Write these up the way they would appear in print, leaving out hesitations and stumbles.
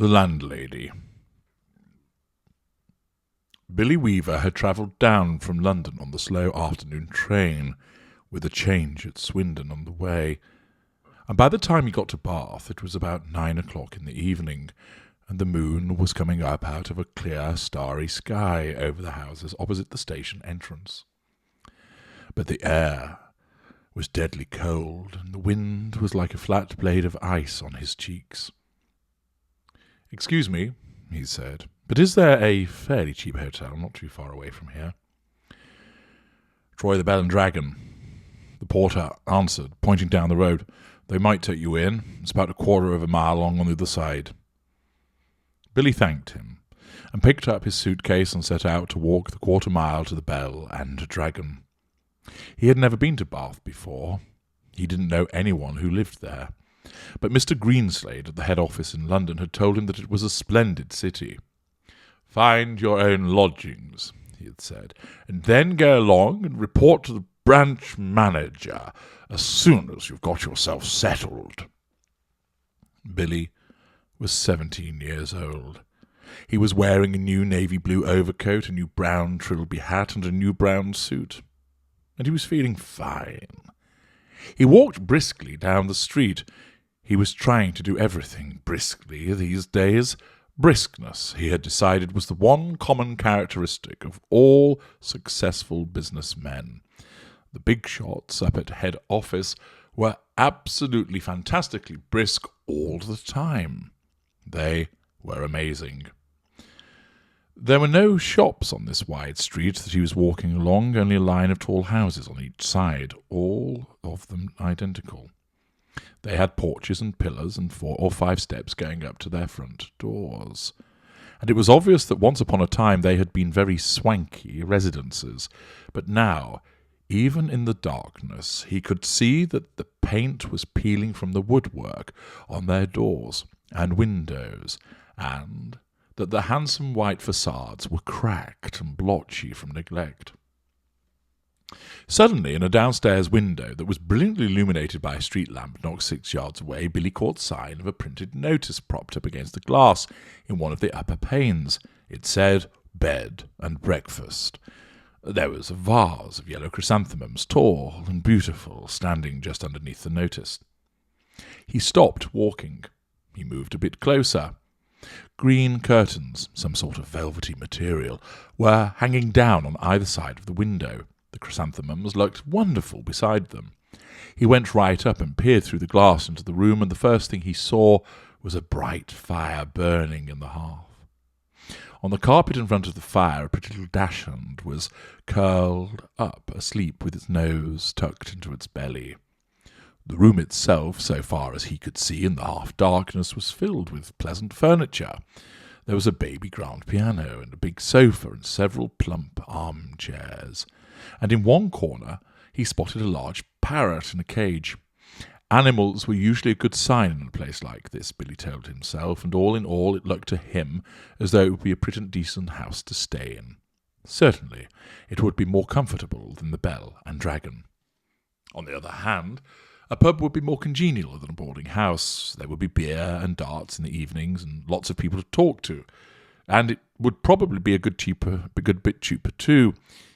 The Landlady. Billy Weaver had travelled down from London on the slow afternoon train, with a change at Swindon on the way, and by the time he got to Bath it was about 9 o'clock in the evening, and the moon was coming up out of a clear, starry sky over the houses opposite the station entrance. But the air was deadly cold, and the wind was like a flat blade of ice on his cheeks. "Excuse me," he said, "but is there a fairly cheap hotel not too far away from here?" "Try the Bell and Dragon," the porter answered, pointing down the road. "They might take you in. It's about a quarter of a mile along on the other side." Billy thanked him, and picked up his suitcase and set out to walk the quarter mile to the Bell and Dragon. He had never been to Bath before. He didn't know anyone who lived there. But Mr. Greenslade at the head office in London had told him that it was a splendid city. "Find your own lodgings," he had said, "and then go along and report to the branch manager as soon as you've got yourself settled." Billy was 17 years old. He was wearing a new navy blue overcoat, a new brown trilby hat, and a new brown suit. And he was feeling fine. He walked briskly down the street. He was trying to do everything briskly these days. Briskness, he had decided, was the one common characteristic of all successful businessmen. The big shots up at head office were absolutely fantastically brisk all the time. They were amazing. There were no shops on this wide street that he was walking along, only a line of tall houses on each side, all of them identical. They had porches and pillars and 4 or 5 steps going up to their front doors. And it was obvious that once upon a time they had been very swanky residences, but now, even in the darkness, he could see that the paint was peeling from the woodwork on their doors and windows, and that the handsome white facades were cracked and blotchy from neglect. Suddenly, in a downstairs window that was brilliantly illuminated by a street lamp knocked 6 yards away, Billy caught sight of a printed notice propped up against the glass in one of the upper panes. It said, "Bed and breakfast." There was a vase of yellow chrysanthemums, tall and beautiful, standing just underneath the notice. He stopped walking. He moved a bit closer. Green curtains, some sort of velvety material, were hanging down on either side of the window. The chrysanthemums looked wonderful beside them. He went right up and peered through the glass into the room, and the first thing he saw was a bright fire burning in the hearth. On the carpet in front of the fire, a pretty little dachshund was curled up, asleep with its nose tucked into its belly. The room itself, so far as he could see in the half-darkness, was filled with pleasant furniture. There was a baby grand piano and a big sofa and several plump armchairs. And in one corner he spotted a large parrot in a cage. Animals were usually a good sign in a place like this, Billy told himself, and all in all it looked to him as though it would be a pretty decent house to stay in. Certainly it would be more comfortable than the Bell and Dragon. On the other hand, a pub would be more congenial than a boarding house. There would be beer and darts in the evenings, and lots of people to talk to. And it would probably be a good bit cheaper too.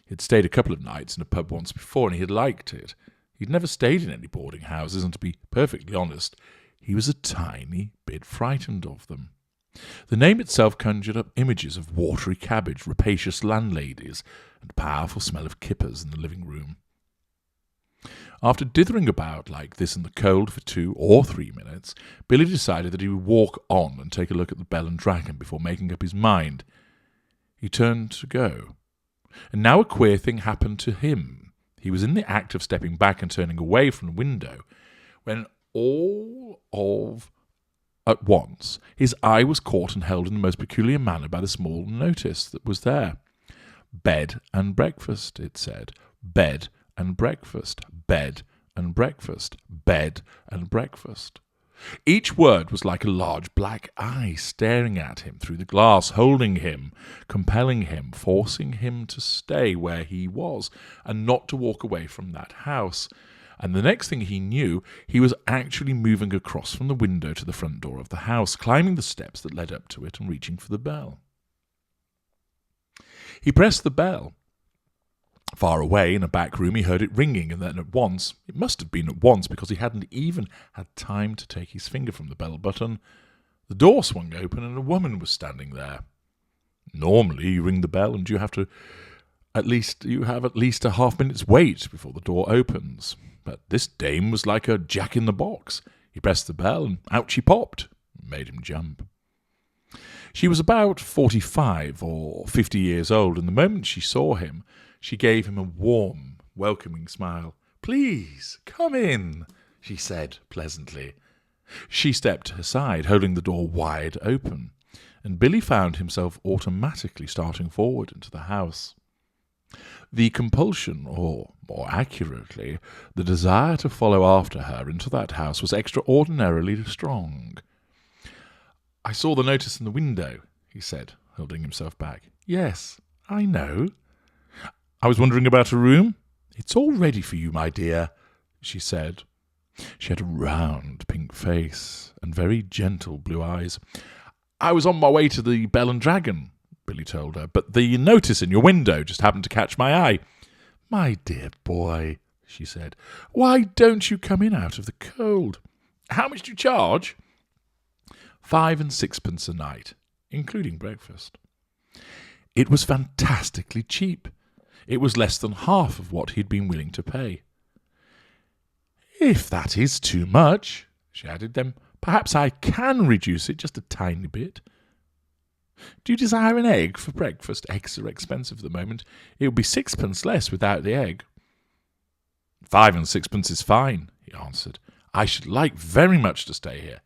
He'd stayed a couple of nights in a pub once before, and he had liked it. He'd never stayed in any boarding houses, and to be perfectly honest, he was a tiny bit frightened of them. The name itself conjured up images of watery cabbage, rapacious landladies, and powerful smell of kippers in the living room. After dithering about like this in the cold for 2 or 3 minutes, Billy decided that he would walk on and take a look at the Bell and Dragon before making up his mind. He turned to go. And now a queer thing happened to him. He was in the act of stepping back and turning away from the window, when at once his eye was caught and held in the most peculiar manner by the small notice that was there. "Bed and breakfast," it said. "Bed and breakfast, bed and breakfast, bed and breakfast." Each word was like a large black eye staring at him through the glass, holding him, compelling him, forcing him to stay where he was and not to walk away from that house. And the next thing he knew, he was actually moving across from the window to the front door of the house, climbing the steps that led up to it and reaching for the bell. He pressed the bell. Far away in a back room he heard it ringing, and then it must have been at once because he hadn't even had time to take his finger from the bell button, the door swung open and a woman was standing there. Normally you ring the bell and you have at least a half-minute's wait before the door opens. But this dame was like a jack-in-the-box. He pressed the bell and out she popped. It made him jump. She was about 45 or 50 years old, and the moment she saw him, she gave him a warm, welcoming smile. "Please, come in," she said pleasantly. She stepped aside, holding the door wide open, and Billy found himself automatically starting forward into the house. The compulsion, or more accurately, the desire to follow after her into that house was extraordinarily strong. "I saw the notice in the window," he said, holding himself back. "Yes, I know. I was wondering about a room." "It's all ready for you, my dear," she said. She had a round pink face and very gentle blue eyes. "I was on my way to the Bell and Dragon," Billy told her, "but the notice in your window just happened to catch my eye." "My dear boy," she said, "why don't you come in out of the cold? How much do you charge?" 5 and 6 a night, including breakfast. It was fantastically cheap. It was less than half of what he'd been willing to pay. "If that is too much," she added, "then perhaps I can reduce it just a tiny bit. Do you desire an egg for breakfast? Eggs are expensive at the moment. It would be 6 less without the egg." 5 and 6 is fine," he answered. "I should like very much to stay here."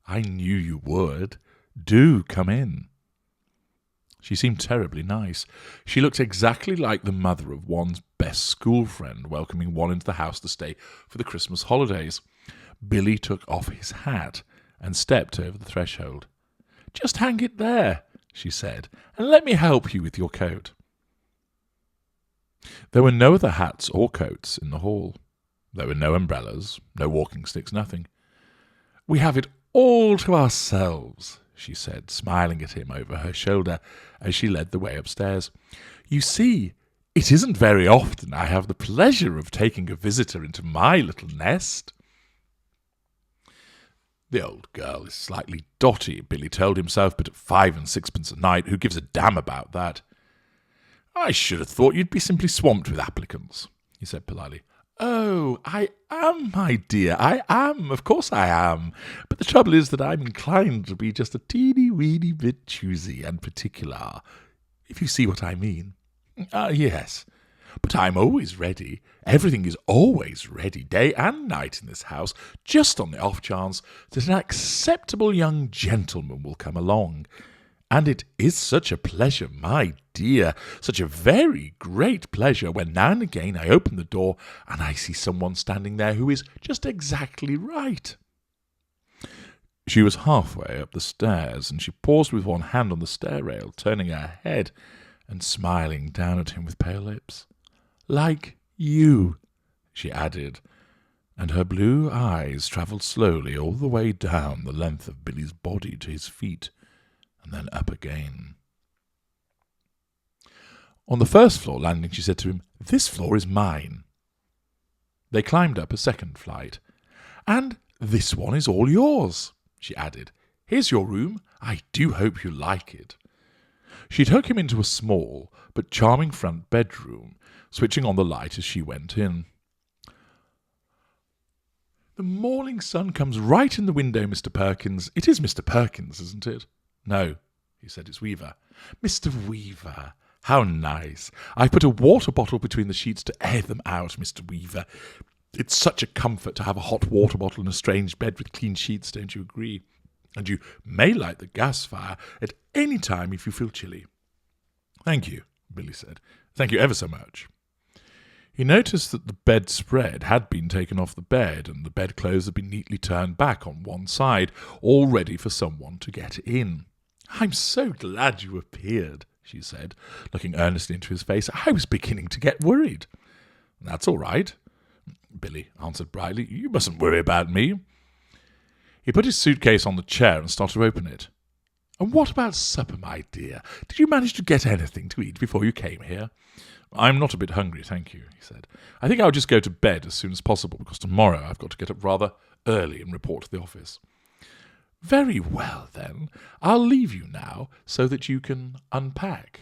"I knew you would. Do come in." She seemed terribly nice. She looked exactly like the mother of one's best school friend welcoming one into the house to stay for the Christmas holidays. Billy took off his hat and stepped over the threshold. "Just hang it there," she said, "and let me help you with your coat." There were no other hats or coats in the hall. There were no umbrellas, no walking sticks, nothing. "We have it all to ourselves," she said, smiling at him over her shoulder as she led the way upstairs. "You see, it isn't very often I have the pleasure of taking a visitor into my little nest." The old girl is slightly dotty, Billy told himself, but at 5 and 6 a night, who gives a damn about that? "I should have thought you'd be simply swamped with applicants," he said politely. "Oh, I am, my dear, I am, of course I am. But the trouble is that I'm inclined to be just a teeny-weeny bit choosy and particular, if you see what I mean." "Yes. But I'm always ready. Everything is always ready, day and night in this house, just on the off chance that an acceptable young gentleman will come along. And it is such a pleasure, my dear, such a very great pleasure when now and again I open the door and I see someone standing there who is just exactly right." She was halfway up the stairs, and she paused with one hand on the stair rail, turning her head and smiling down at him with pale lips. "Like you," she added, and her blue eyes travelled slowly all the way down the length of Billy's body to his feet, and then up again. On the first floor landing, she said to him, "This floor is mine." They climbed up a second flight. "And this one is all yours," she added. "Here's your room. I do hope you like it." She took him into a small but charming front bedroom, switching on the light as she went in. "The morning sun comes right in the window, Mr. Perkins. It is Mr. Perkins, isn't it?" "No," he said, "it's Weaver." "Mr. Weaver. How nice. I put a water bottle between the sheets to air them out, Mr. Weaver. It's such a comfort to have a hot water bottle in a strange bed with clean sheets, don't you agree? And you may light the gas fire at any time if you feel chilly." "Thank you," Billy said. "Thank you ever so much." He noticed that the bedspread had been taken off the bed, and the bedclothes had been neatly turned back on one side, all ready for someone to get in. "I'm so glad you appeared," she said, looking earnestly into his face. "I was beginning to get worried." "That's all right. Billy answered brightly. "You mustn't worry about me." He put his suitcase on the chair and started to open it. "And what about supper, my dear? Did you manage to get anything to eat before you came here?" "I'm not a bit hungry, thank you," he said. "I think I'll just go to bed as soon as possible, because tomorrow I've got to get up rather early and report to the office." "Very well, then. I'll leave you now so that you can unpack."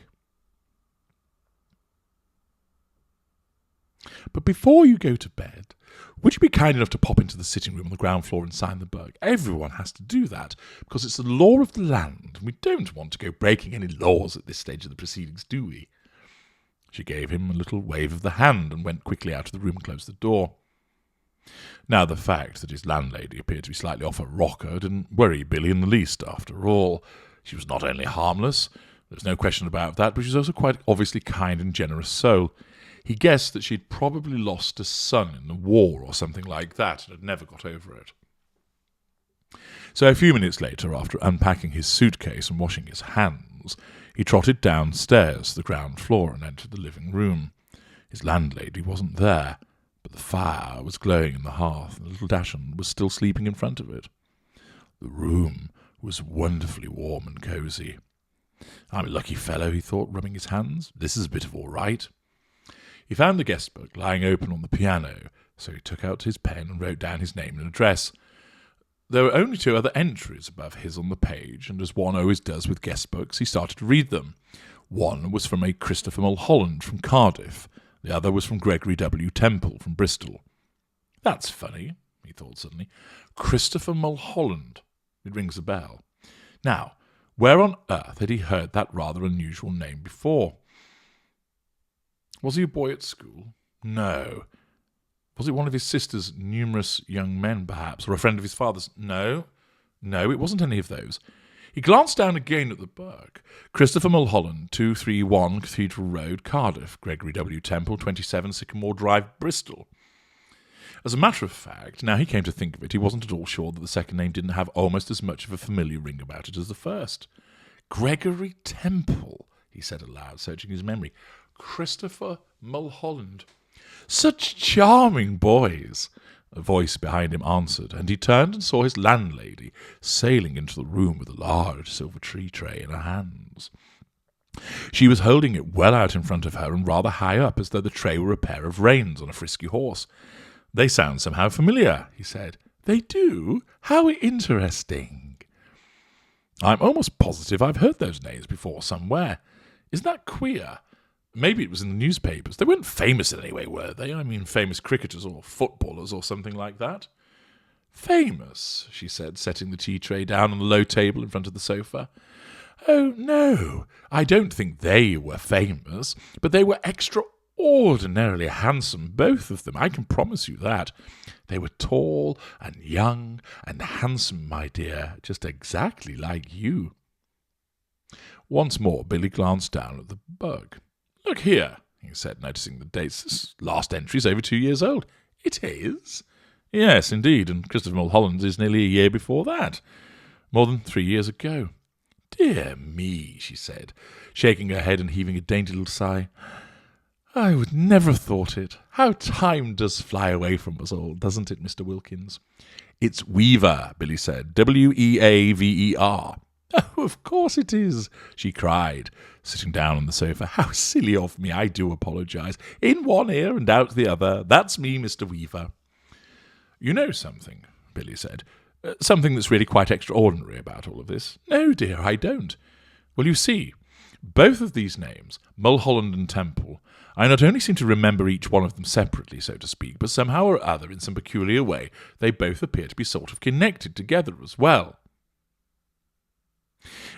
"But before you go to bed, would you be kind enough to pop into the sitting room on the ground floor and sign the book? Everyone has to do that, because it's the law of the land, and we don't want to go breaking any laws at this stage of the proceedings, do we?" She gave him a little wave of the hand and went quickly out of the room and closed the door. Now, the fact that his landlady appeared to be slightly off her rocker didn't worry Billy in the least. After all, she was not only harmless, there's no question about that, but she was also quite obviously kind and generous soul. He guessed that she'd probably lost a son in the war or something like that and had never got over it. So a few minutes later, after unpacking his suitcase and washing his hands, he trotted downstairs to the ground floor and entered the living room. His landlady wasn't there, but the fire was glowing in the hearth, and the little Dachshund was still sleeping in front of it. The room was wonderfully warm and cosy. "I'm a lucky fellow," he thought, rubbing his hands. "This is a bit of all right." He found the guest book lying open on the piano, so he took out his pen and wrote down his name and address. There were only 2 other entries above his on the page, and as one always does with guest books, he started to read them. One was from a Christopher Mulholland from Cardiff. The other was from Gregory W. Temple from Bristol. "That's funny," he thought suddenly. "Christopher Mulholland. It rings a bell. Now, where on earth had he heard that rather unusual name before? Was he a boy at school? No. Was it one of his sister's numerous young men, perhaps, or a friend of his father's? No, it wasn't any of those. He glanced down again at the book. Christopher Mulholland, 231 Cathedral Road, Cardiff. Gregory W. Temple, 27 Sycamore Drive, Bristol. As a matter of fact, now he came to think of it, he wasn't at all sure that the second name didn't have almost as much of a familiar ring about it as the first. Gregory Temple, he said aloud, searching his memory. Christopher Mulholland. Such charming boys. A voice behind him answered, and he turned and saw his landlady sailing into the room with a large silver tea tray in her hands. She was holding it well out in front of her and rather high up, as though the tray were a pair of reins on a frisky horse. "They sound somehow familiar," he said. "They do? How interesting." "I'm almost positive I've heard those names before somewhere. Isn't that queer? Maybe it was in the newspapers. They weren't famous in any way, were they? I mean, famous cricketers or footballers or something like that." "Famous?" she said, setting the tea tray down on the low table in front of the sofa. "Oh, no, I don't think they were famous, but they were extraordinarily handsome, both of them, I can promise you that. They were tall and young and handsome, my dear, just exactly like you." Once more, Billy glanced down at the book. "Look here," he said, noticing the dates. "This last entry's over 2 years old." "It is?" "Yes, indeed, and Christopher Mulholland is nearly a year before that. More than 3 years ago." "Dear me," she said, shaking her head and heaving a dainty little sigh. "I would never have thought it. How time does fly away from us all, doesn't it, Mr. Wilkins?" "It's Weaver," Billy said. Weaver. "Oh, of course it is," she cried, sitting down on the sofa. "How silly of me. I do apologize. In one ear and out the other. That's me, Mr. Weaver." "You know something," Billy said. "Something that's really quite extraordinary about all of this." "No, dear, I don't." "Well, you see, both of these names, Mulholland and Temple, I not only seem to remember each one of them separately, so to speak, but somehow or other, in some peculiar way, they both appear to be sort of connected together as well.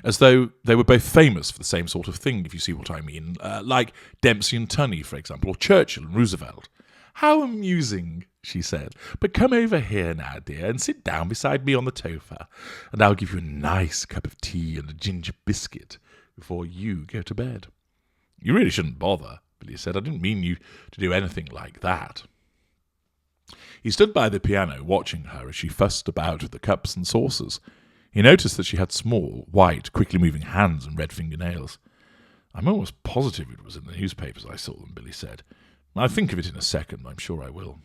As though they were both famous for the same sort of thing, if you see what I mean. Like Dempsey and Tunney, for example, or Churchill and Roosevelt." "How amusing," she said. "But come over here now, dear, and sit down beside me on the sofa, and I'll give you a nice cup of tea and a ginger biscuit before you go to bed." "You really shouldn't bother," Billy said. "I didn't mean you to do anything like that." He stood by the piano, watching her as she fussed about with the cups and saucers. He noticed that she had small, white, quickly moving hands and red fingernails. "I'm almost positive it was in the newspapers I saw them," Billy said. "I'll think of it in a second, I'm sure I will."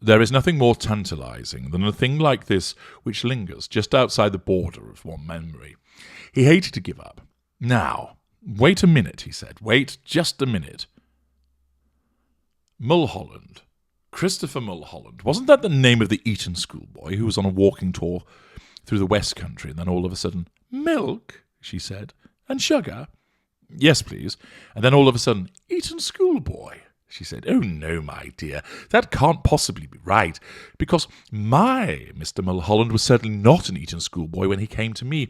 There is nothing more tantalizing than a thing like this which lingers just outside the border of one memory. He hated to give up. Now, wait a minute, he said. Wait just a minute. Mulholland. Christopher Mulholland. Wasn't that the name of the Eton schoolboy who was on a walking tour through the West Country, and then all of a sudden, milk, she said, and sugar? Yes, please. And then all of a sudden, Eton schoolboy, she said. Oh, no, my dear, that can't possibly be right, because my Mr. Mulholland was certainly not an Eton schoolboy when he came to me.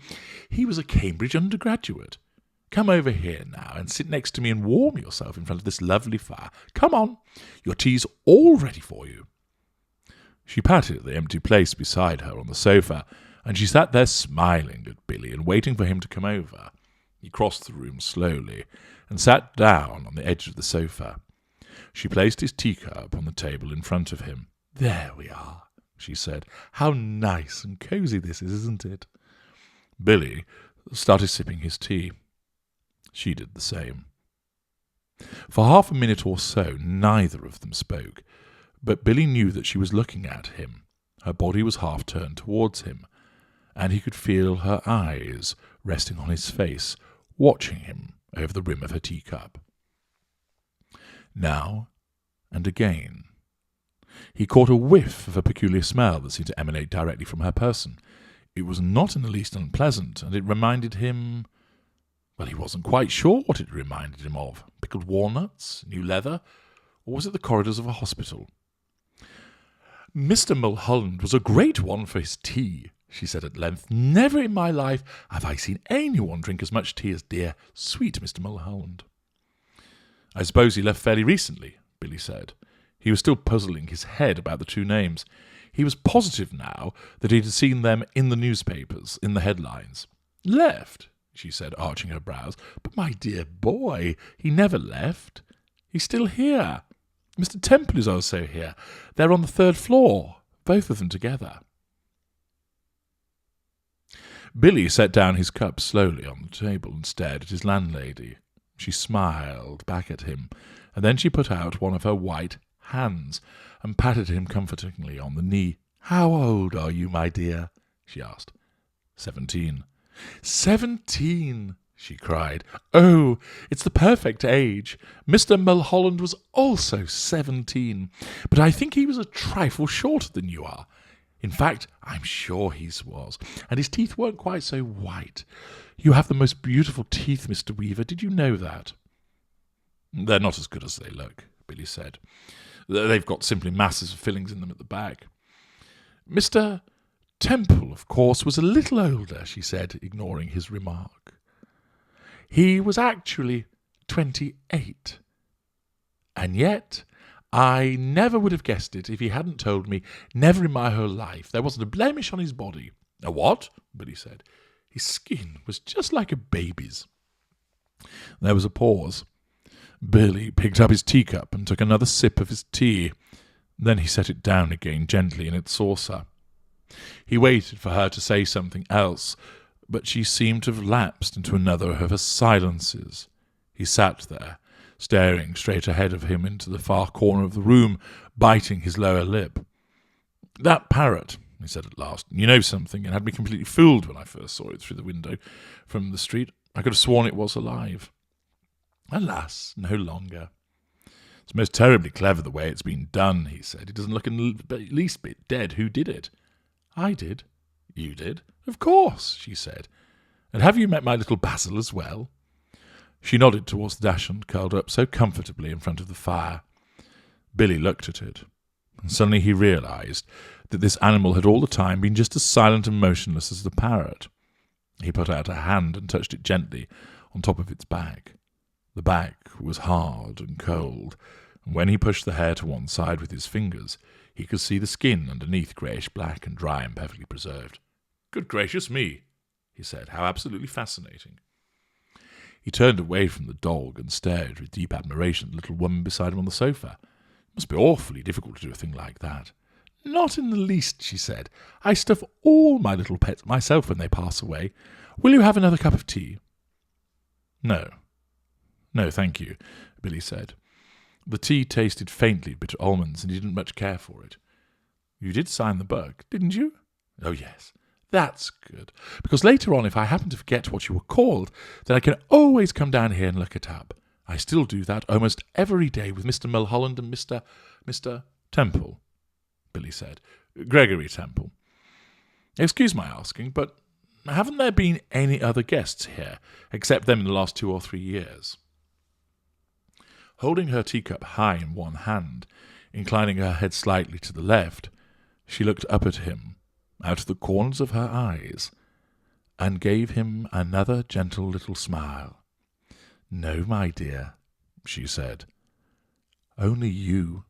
He was a Cambridge undergraduate. Come over here now and sit next to me and warm yourself in front of this lovely fire. Come on, your tea's all ready for you. She patted the empty place beside her on the sofa, and she sat there smiling at Billy and waiting for him to come over. He crossed the room slowly and sat down on the edge of the sofa. She placed his teacup on the table in front of him. There we are, she said. How nice and cosy this is, isn't it? Billy started sipping his tea. She did the same. For half a minute or so, neither of them spoke, but Billy knew that she was looking at him. Her body was half turned towards him, and he could feel her eyes resting on his face, watching him over the rim of her teacup. Now and again, he caught a whiff of a peculiar smell that seemed to emanate directly from her person. It was not in the least unpleasant, and it reminded him... Well, he wasn't quite sure what it reminded him of. Pickled walnuts? New leather? Or was it the corridors of a hospital? Mr. Mulholland was a great one for his tea, she said at length. Never in my life have I seen anyone drink as much tea as dear, sweet Mr. Mulholland. I suppose he left fairly recently, Billy said. He was still puzzling his head about the two names. He was positive now that he had seen them in the newspapers, in the headlines. Left? She said, arching her brows. But my dear boy, he never left. He's still here. Mr. Temple is also here. They're on the 3rd floor, both of them together. Billy set down his cup slowly on the table and stared at his landlady. She smiled back at him, and then she put out one of her white hands and patted him comfortingly on the knee. How old are you, my dear? She asked. 17. 17, she cried. Oh, it's the perfect age. Mr. Mulholland was also 17, but I think he was a trifle shorter than you are. In fact, I'm sure he was, and his teeth weren't quite so white. You have the most beautiful teeth, Mr. Weaver. Did you know that? They're not as good as they look, Billy said. They've got simply masses of fillings in them at the back. Mr. Temple, of course, was a little older, she said, ignoring his remark. He was actually 28. And yet, I never would have guessed it if he hadn't told me, never in my whole life. There wasn't a blemish on his body. A what? Billy said. His skin was just like a baby's. There was a pause. Billy picked up his teacup and took another sip of his tea. Then he set it down again gently in its saucer. He waited for her to say something else, but she seemed to have lapsed into another of her silences. He sat there, staring straight ahead of him into the far corner of the room, biting his lower lip. That parrot, he said at last. You know something, it had me completely fooled when I first saw it through the window from the street. I could have sworn it was alive. Alas, no longer. It's most terribly clever the way it's been done, he said. It doesn't look in the least bit dead. Who did it? I did. You did? Of course, she said. And have you met my little Basil as well? She nodded towards the dachshund curled up so comfortably in front of the fire. Billy looked at it, and suddenly he realized that this animal had all the time been just as silent and motionless as the parrot. He put out a hand and touched it gently on top of its back. The back was hard and cold, and when he pushed the hair to one side with his fingers, he could see the skin underneath greyish-black and dry and perfectly preserved. Good gracious me, he said. How absolutely fascinating. He turned away from the dog and stared with deep admiration at the little woman beside him on the sofa. It must be awfully difficult to do a thing like that. Not in the least, she said. I stuff all my little pets myself when they pass away. Will you have another cup of tea? No, thank you, Billy said. The tea tasted faintly of bitter almonds, and he didn't much care for it. You did sign the book, didn't you? Oh, yes. That's good. Because later on, if I happen to forget what you were called, then I can always come down here and look it up. I still do that almost every day with Mr. Mulholland and Mr. Temple, Billy said. Gregory Temple. Excuse my asking, but haven't there been any other guests here, except them in the last 2 or 3 years? Holding her teacup high in one hand, inclining her head slightly to the left, she looked up at him, out of the corners of her eyes, and gave him another gentle little smile. No, my dear, she said. Only you